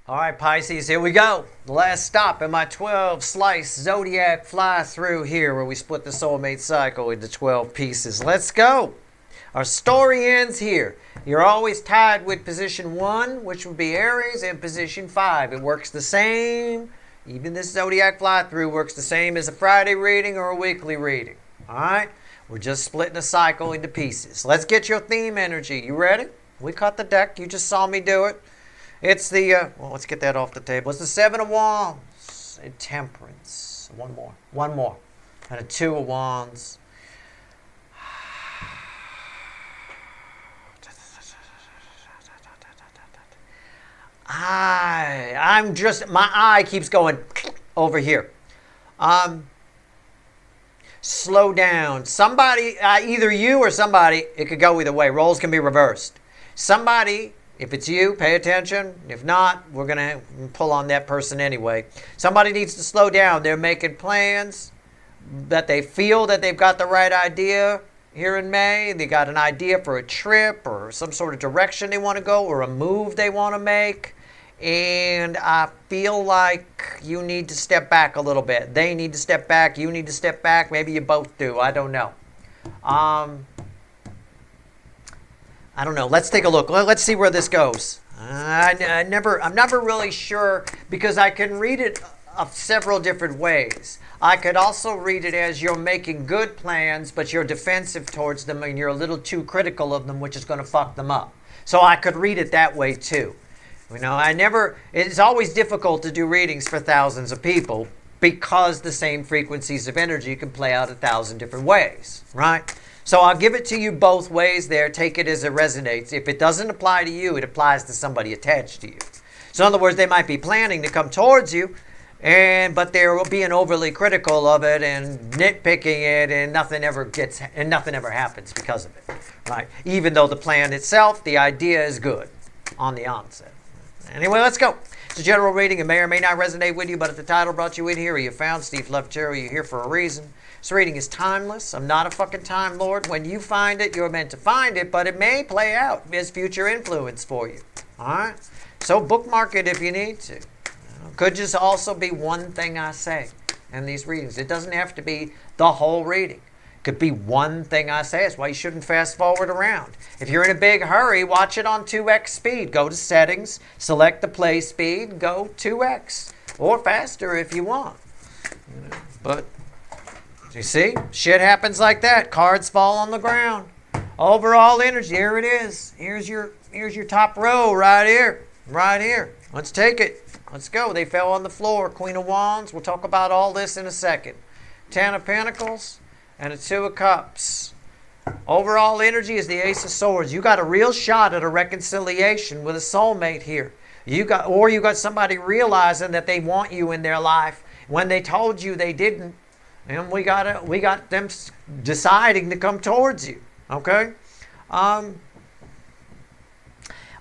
All right, Pisces, here we go. The last stop in my 12 slice zodiac fly through here where we split the soulmate cycle into 12 pieces. Let's go. Our story ends here. You're always tied with position 1, which would be Aries, and position 5. It works the same. Even this zodiac fly through works the same as a Friday reading or a weekly reading. All right? We're just splitting the cycle into pieces. Let's get your theme energy. You ready? We cut the deck. You just saw me do it. It's the, well, let's get that off the table. It's the 7 of Wands and Temperance. One more. One more. And a 2 of Wands. I'm just, my eye keeps going over here. Slow down. Somebody, either you or somebody, it could go either way. Roles can be reversed. Somebody, if it's you, pay attention. If not, we're going to pull on that person anyway. Somebody needs to slow down. They're making plans that they feel that they've got the right idea here in May. They got an idea for a trip or some sort of direction they want to go or a move they want to make. And I feel like you need to step back a little bit. They need to step back. You need to step back. Maybe you both do. I don't know. I don't know. Let's take a look. Let's see where this goes. I'm never really sure because I can read it several different ways. I could also read it as you're making good plans, but you're defensive towards them and you're a little too critical of them, which is going to fuck them up. So I could read it that way too. You know, it's always difficult to do readings for thousands of people because the same frequencies of energy can play out 1,000 different ways, right? So I'll give it to you both ways there. Take it as it resonates. If it doesn't apply to you, it applies to somebody attached to you. So in other words, they might be planning to come towards you, but they're being overly critical of it and nitpicking it, and nothing ever happens because of it, right? Even though the plan itself, the idea is good on the onset. Anyway, let's go. It's a general reading. It may or may not resonate with you, but if the title brought you in here or you found Steve Lefterry, you're here for a reason. This reading is timeless. I'm not a fucking Time Lord. When you find it, you're meant to find it, but it may play out as future influence for you. All right? So bookmark it if you need to. Could just also be one thing I say in these readings. It doesn't have to be the whole reading. It could be one thing I say. That's why you shouldn't fast forward around. If you're in a big hurry, watch it on 2x speed. Go to settings, select the play speed, go 2x or faster if you want. But you see, shit happens like that. Cards fall on the ground. Overall energy, here it is. Here's your top row right here. Right here. Let's take it. Let's go. They fell on the floor. Queen of Wands. We'll talk about all this in a second. 10 of Pentacles and a 2 of Cups. Overall energy is the Ace of Swords. You got a real shot at a reconciliation with a soulmate here. You got somebody realizing that they want you in their life when they told you they didn't. And we got them deciding to come towards you. Okay?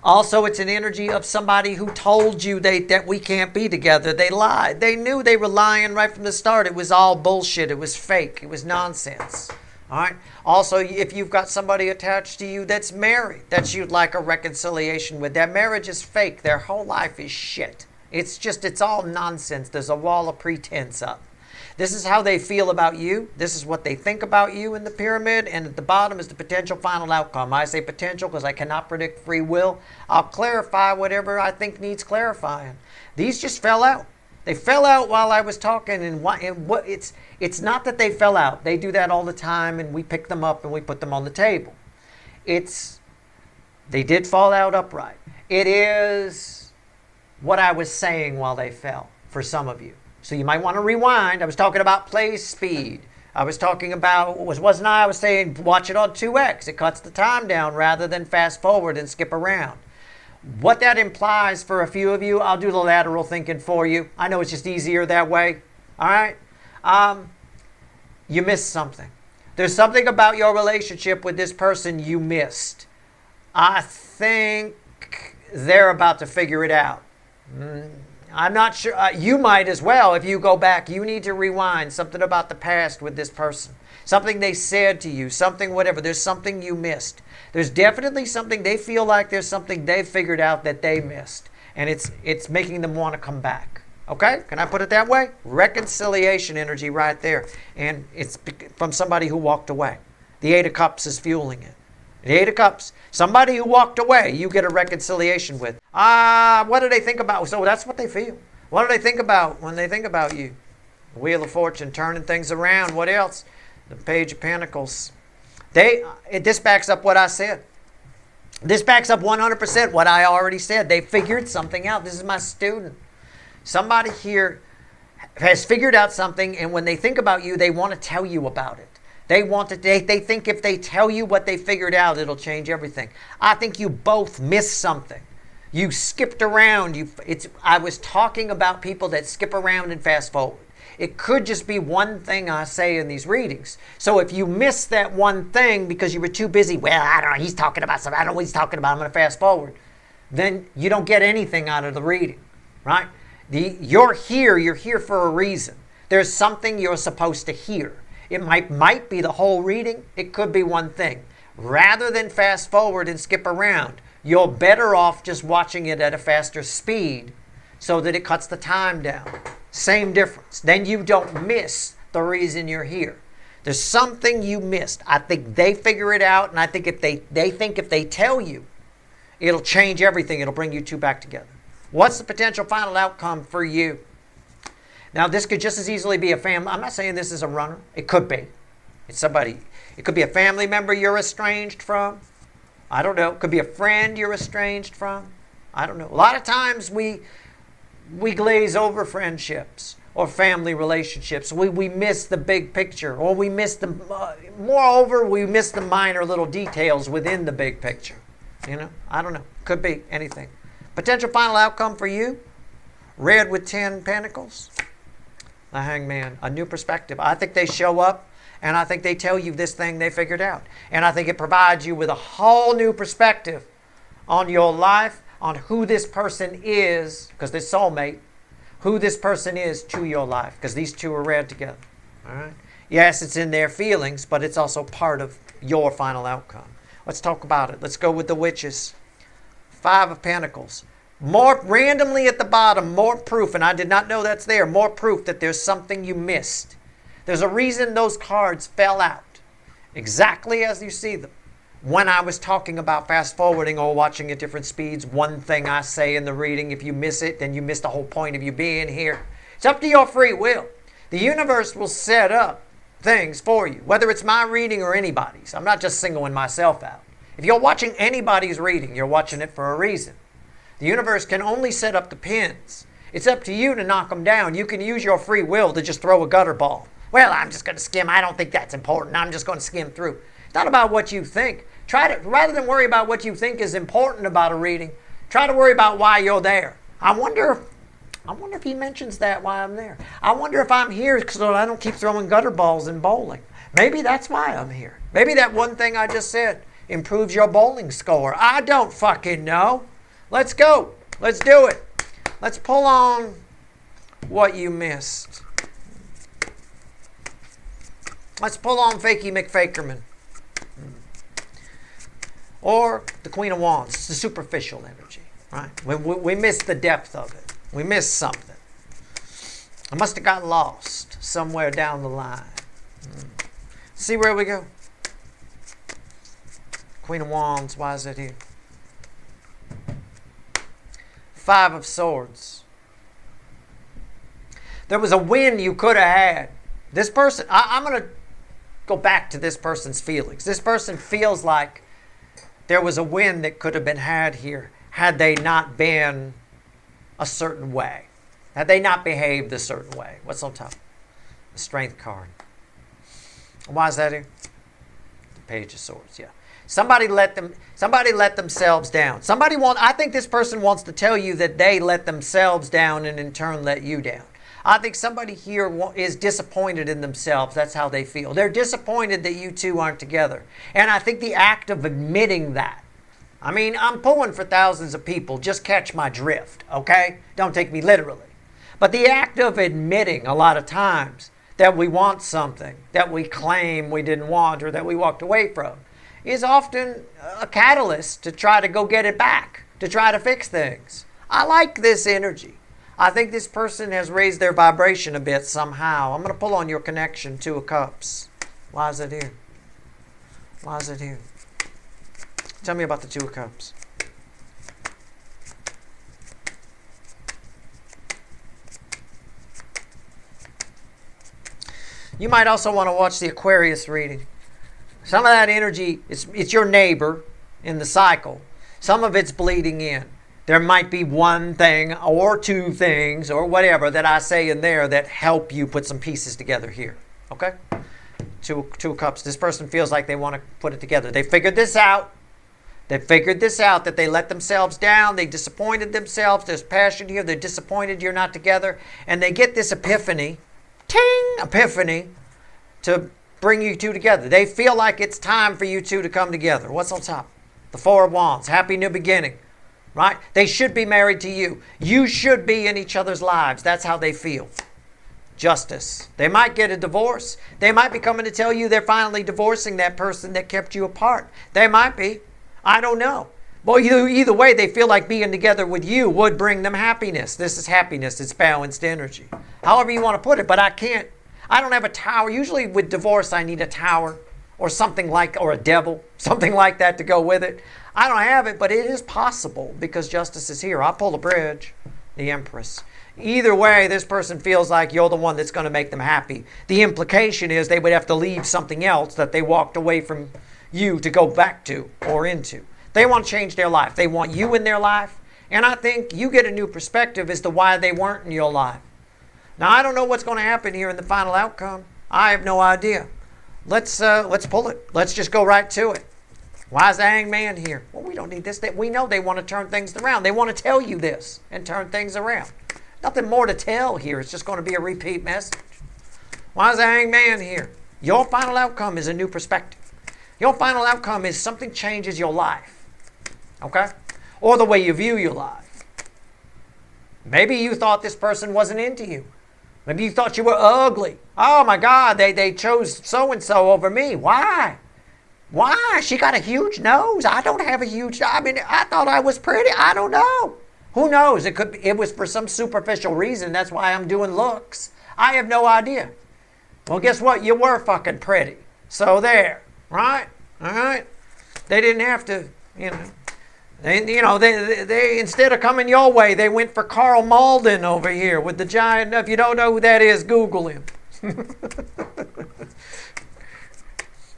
Also, it's an energy of somebody who told you that we can't be together. They lied. They knew they were lying right from the start. It was all bullshit. It was fake. It was nonsense. All right? Also, if you've got somebody attached to you that's married, that you'd like a reconciliation with, that marriage is fake. Their whole life is shit. It's all nonsense. There's a wall of pretense up. This is how they feel about you. This is what they think about you in the pyramid. And at the bottom is the potential final outcome. I say potential because I cannot predict free will. I'll clarify whatever I think needs clarifying. These just fell out. They fell out while I was talking. And it's not that they fell out. They do that all the time. And we pick them up and we put them on the table. They did fall out upright. It is what I was saying while they fell for some of you. So you might want to rewind. I was talking about play speed. I was talking about, wasn't I? I was saying watch it on 2x. It cuts the time down rather than fast forward and skip around. What that implies for a few of you, I'll do the lateral thinking for you. I know it's just easier that way. All right? You missed something. There's something about your relationship with this person you missed. I think they're about to figure it out. I'm not sure. You might as well. If you go back, you need to rewind something about the past with this person. Something they said to you, something whatever. There's something you missed. There's definitely something they feel like there's something they figured out that they missed. And it's making them want to come back. Okay? Can I put it that way? Reconciliation energy right there. And it's from somebody who walked away. The Eight of Cups is fueling it. The Eight of Cups. Somebody who walked away, you get a reconciliation with. What do they think about? So that's what they feel. What do they think about when they think about you? The Wheel of Fortune, turning things around. What else? The Page of Pentacles. This backs up what I said. This backs up 100% what I already said. They figured something out. This is my student. Somebody here has figured out something, and when they think about you, they want to tell you about it. They think if they tell you what they figured out, it'll change everything. I think you both missed something. You skipped around. I was talking about people that skip around and fast forward. It could just be one thing I say in these readings. So if you miss that one thing because you were too busy, well, I don't know, he's talking about something, I don't know what he's talking about, I'm going to fast forward, then you don't get anything out of the reading, right? You're here for a reason. There's something you're supposed to hear. It might be the whole reading. It could be one thing. Rather than fast forward and skip around, you're better off just watching it at a faster speed so that it cuts the time down. Same difference. Then you don't miss the reason you're here. There's something you missed. I think they figure it out, and I think if they tell you, it'll change everything. It'll bring you two back together. What's the potential final outcome for you? Now, this could just as easily be a family. I'm not saying this is a runner. It could be. It's somebody. It could be a family member you're estranged from. I don't know. It could be a friend you're estranged from. I don't know. A lot of times we glaze over friendships or family relationships. We miss the big picture, or we miss moreover, we miss the minor little details within the big picture. I don't know. Could be anything. Potential final outcome for you? Red with 10 Pentacles. The Hangman. A new perspective. I think they show up, and I think they tell you this thing they figured out. And I think it provides you with a whole new perspective on your life, on who this person is, because they're soulmate, who this person is to your life, because these two are read together. All right? Yes, it's in their feelings, but it's also part of your final outcome. Let's talk about it. Let's go with the Witches. 5 of Pentacles. More randomly at the bottom, more proof, and I did not know that's there, more proof that there's something you missed. There's a reason those cards fell out exactly as you see them. When I was talking about fast forwarding or watching at different speeds, one thing I say in the reading, if you miss it, then you miss the whole point of you being here. It's up to your free will. The universe will set up things for you, whether it's my reading or anybody's. I'm not just singling myself out. If you're watching anybody's reading, you're watching it for a reason. The universe can only set up the pins. It's up to you to knock them down. You can use your free will to just throw a gutter ball. Well, I'm just going to skim. I don't think that's important. I'm just going to skim through. It's not about what you think. Rather than worry about what you think is important about a reading, try to worry about why you're there. I wonder if he mentions that why I'm there. I wonder if I'm here so I don't keep throwing gutter balls in bowling. Maybe that's why I'm here. Maybe that one thing I just said improves your bowling score. I don't fucking know. Let's go. Let's do it. Let's pull on what you missed. Let's pull on Fakey McFakerman. Or the Queen of Wands. It's the superficial energy, right? We missed the depth of it. We missed something. I must have got lost somewhere down the line. See where we go. Queen of Wands, why is it here? 5 of Swords. There was a win you could have had. This person, I'm going to go back to this person's feelings. This person feels like there was a win that could have been had here had they not been a certain way. Had they not behaved a certain way. What's on top? The Strength card. Why is that here? The Page of Swords, yeah. Somebody let themselves down. I think this person wants to tell you that they let themselves down and in turn let you down. I think somebody here is disappointed in themselves. That's how they feel. They're disappointed that you two aren't together. And I think the act of admitting that. I mean, I'm pulling for thousands of people. Just catch my drift, okay? Don't take me literally. But the act of admitting a lot of times that we want something that we claim we didn't want or that we walked away from is often a catalyst to try to go get it back, to try to fix things. I like this energy. I think this person has raised their vibration a bit somehow. I'm going to pull on your connection, Two of Cups. Why is it here? Why is it here? Tell me about the Two of Cups. You might also want to watch the Aquarius reading. Some of that energy, it's your neighbor in the cycle. Some of it's bleeding in. There might be one thing or two things or whatever that I say in there that help you put some pieces together here. Okay? Two of Cups. This person feels like they want to put it together. They figured this out. They figured this out, that they let themselves down. They disappointed themselves. There's passion here. They're disappointed you're not together. And they get this epiphany. Ting! Epiphany to bring you two together. They feel like it's time for you two to come together. What's on top? The Four of Wands. Happy new beginning. Right? They should be married to you. You should be in each other's lives. That's how they feel. Justice. They might get a divorce. They might be coming to tell you they're finally divorcing that person that kept you apart. They might be. I don't know. Well, either way, they feel like being together with you would bring them happiness. This is happiness. It's balanced energy. However you want to put it, but I don't have a tower. Usually with divorce, I need a tower or something like, or a devil, something like that to go with it. I don't have it, but it is possible because justice is here. I'll pull the bridge, the Empress. Either way, this person feels like you're the one that's going to make them happy. The implication is they would have to leave something else that they walked away from you to go back to or into. They want to change their life. They want you in their life. And I think you get a new perspective as to why they weren't in your life. Now, I don't know what's going to happen here in the final outcome. I have no idea. Let's pull it. Let's just go right to it. Why is the Hangman here? Well, we don't need this. We know they want to turn things around. They want to tell you this and turn things around. Nothing more to tell here. It's just going to be a repeat message. Why is the Hangman here? Your final outcome is a new perspective. Your final outcome is something changes your life. Okay? Or the way you view your life. Maybe you thought this person wasn't into you. Maybe you thought you were ugly. Oh my God, they chose so-and-so over me. Why? Why? She got a huge nose. I don't have a huge, I thought I was pretty. I don't know. Who knows? It was for some superficial reason. That's why I'm doing looks. I have no idea. Well, guess what? You were fucking pretty. So there. Right? All right? They didn't have to, They instead of coming your way, they went for Carl Malden over here with the giant. If you don't know who that is, Google him.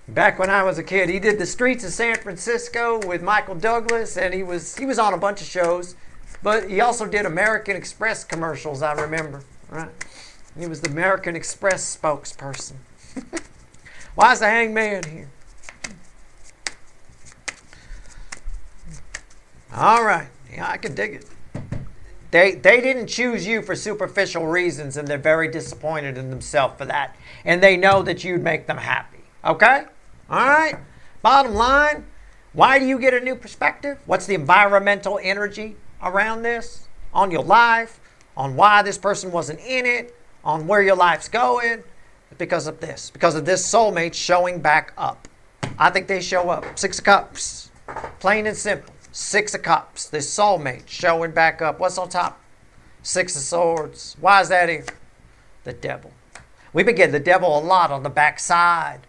Back when I was a kid, he did The Streets of San Francisco with Michael Douglas, and he was on a bunch of shows, but he also did American Express commercials, I remember. Right? He was the American Express spokesperson. Why is the Hangman here? All right. Yeah, I can dig it. They didn't choose you for superficial reasons, and they're very disappointed in themselves for that. And they know that you'd make them happy. Okay? All right? Bottom line, why do you get a new perspective? What's the environmental energy around this? On your life? On why this person wasn't in it? On where your life's going? Because of this. Because of this soulmate showing back up. I think they show up. Six of Cups. Plain and simple. Six of Cups. This soulmate showing back up. What's on top? Six of Swords. Why is that here? The Devil. We've been getting the Devil a lot on the back side.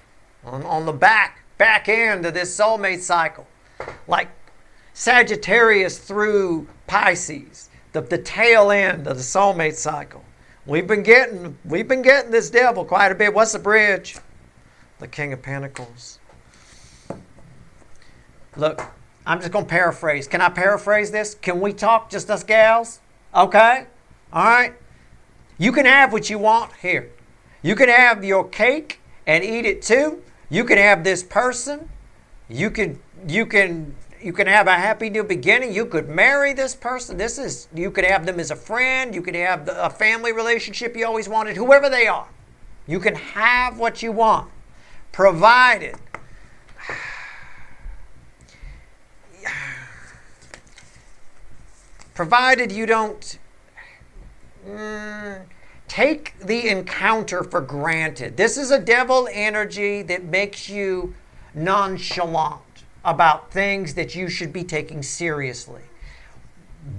On the back end of this soulmate cycle. Like Sagittarius through Pisces. The tail end of the soulmate cycle. We've been getting this Devil quite a bit. What's the bridge? The King of Pentacles. Look, I'm just going to paraphrase. Can I paraphrase this? Can we talk, just us gals? Okay? All right? You can have what you want here. You can have your cake and eat it too. You can have this person. You can have a happy new beginning. You could marry this person. You could have them as a friend. You could have a family relationship you always wanted, whoever they are. You can have what you want, provided you don't take the encounter for granted. This is a Devil energy that makes you nonchalant about things that you should be taking seriously.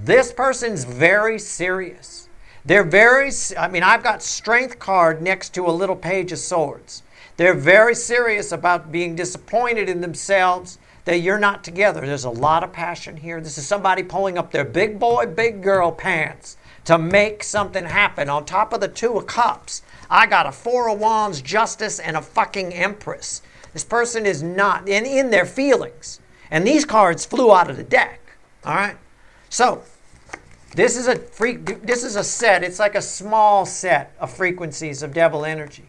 This person's very serious. I've got Strength card next to a little Page of Swords. They're very serious about being disappointed in themselves that you're not together. There's a lot of passion here. This is somebody pulling up their big boy, big girl pants to make something happen. On top of the Two of Cups, I got a Four of Wands, Justice, and a fucking Empress. This person is not in their feelings. And these cards flew out of the deck. All right? So, this is a set. It's like a small set of frequencies of devil energy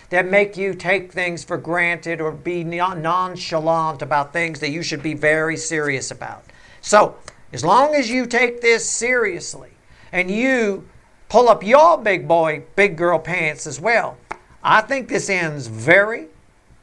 that make you take things for granted or be nonchalant about things that you should be very serious about. So, as long as you take this seriously and you pull up your big boy, big girl pants as well, I think this ends very,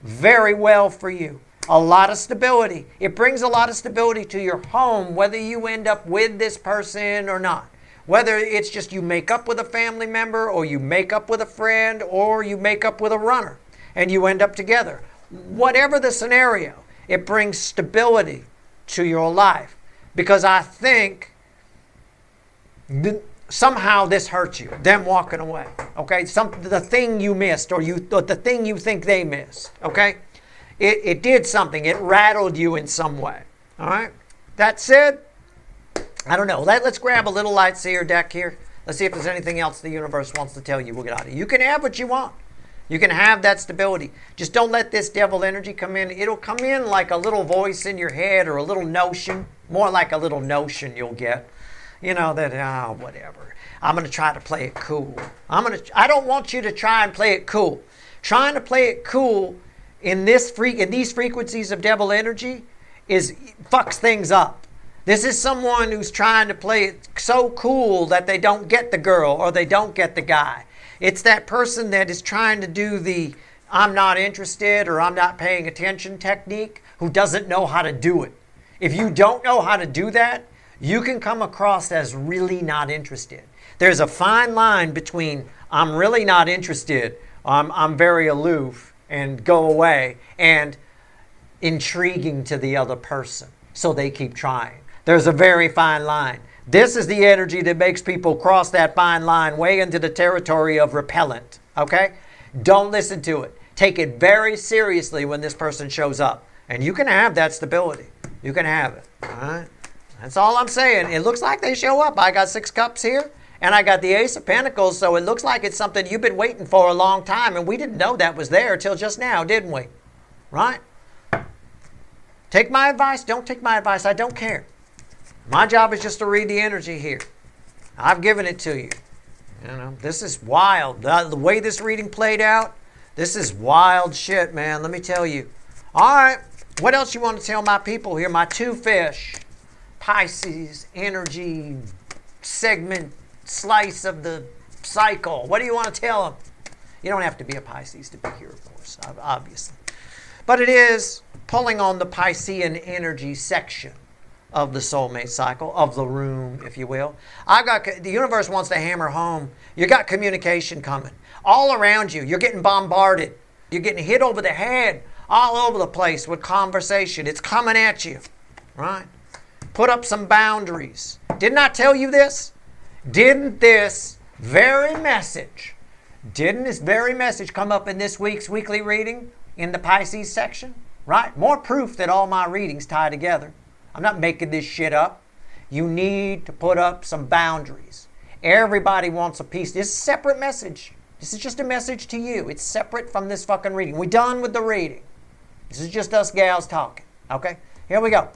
very well for you. A lot of stability. It brings a lot of stability to your home, whether you end up with this person or not. Whether it's just you make up with a family member, or you make up with a friend, or you make up with a runner, and you end up together. Whatever the scenario, it brings stability to your life. Because I think somehow this hurts you, them walking away. Okay? The thing you missed, or the thing you think they missed. Okay? It did something. It rattled you in some way. All right? That said, I don't know. Let's grab a little light seer deck here. Let's see if there's anything else the universe wants to tell you. We'll get out of it. You can have what you want. You can have that stability. Just don't let this devil energy come in. It'll come in like a little voice in your head, or a little notion. More like a little notion you'll get. You know, that, whatever. I'm going to try to play it cool. I don't want you to try and play it cool. Trying to play it cool in these frequencies of devil energy fucks things up. This is someone who's trying to play it so cool that they don't get the girl or they don't get the guy. It's that person that is trying to do the I'm not interested or I'm not paying attention technique, who doesn't know how to do it. If you don't know how to do that, you can come across as really not interested. There's a fine line between I'm really not interested, I'm very aloof and go away, and intriguing to the other person, so they keep trying. There's a very fine line. This is the energy that makes people cross that fine line way into the territory of repellent, okay? Don't listen to it. Take it very seriously when this person shows up. And you can have that stability. You can have it, all right? That's all I'm saying. It looks like they show up. I got 6 cups here, and I got the Ace of Pentacles, so it looks like it's something you've been waiting for a long time, and we didn't know that was there till just now, didn't we? Right? Take my advice. Don't take my advice. I don't care. My job is just to read the energy here. I've given it to you. You know, this is wild. The way this reading played out, this is wild shit, man. Let me tell you. All right. What else you want to tell my people here? My 2 fish, Pisces energy segment, slice of the cycle. What do you want to tell them? You don't have to be a Pisces to be here, of course, obviously. But it is pulling on the Piscean energy section of the soulmate cycle, of the room, if you will. The universe wants to hammer home. You got communication coming all around you. You're getting bombarded. You're getting hit over the head all over the place with conversation. It's coming at you, right? Put up some boundaries. Didn't I tell you this? Didn't this very message come up in this week's weekly reading in the Pisces section? Right? More proof that all my readings tie together. I'm not making this shit up. You need to put up some boundaries. Everybody wants a piece. This is a separate message. This is just a message to you. It's separate from this fucking reading. We're done with the reading. This is just us gals talking. Okay? Here we go.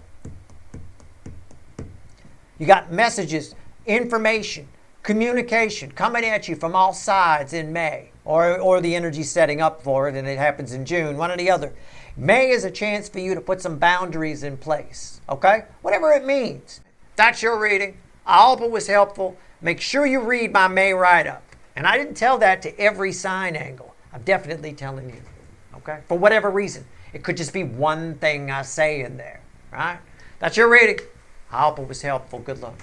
You got messages, information, communication coming at you from all sides in May. Or the energy setting up for it, and it happens in June, one or the other. May is a chance for you to put some boundaries in place, okay? Whatever it means. That's your reading. I hope it was helpful. Make sure you read my May write-up. And I didn't tell that to every sign angle. I'm definitely telling you, okay? For whatever reason. It could just be one thing I say in there, right? That's your reading. I hope it was helpful. Good luck.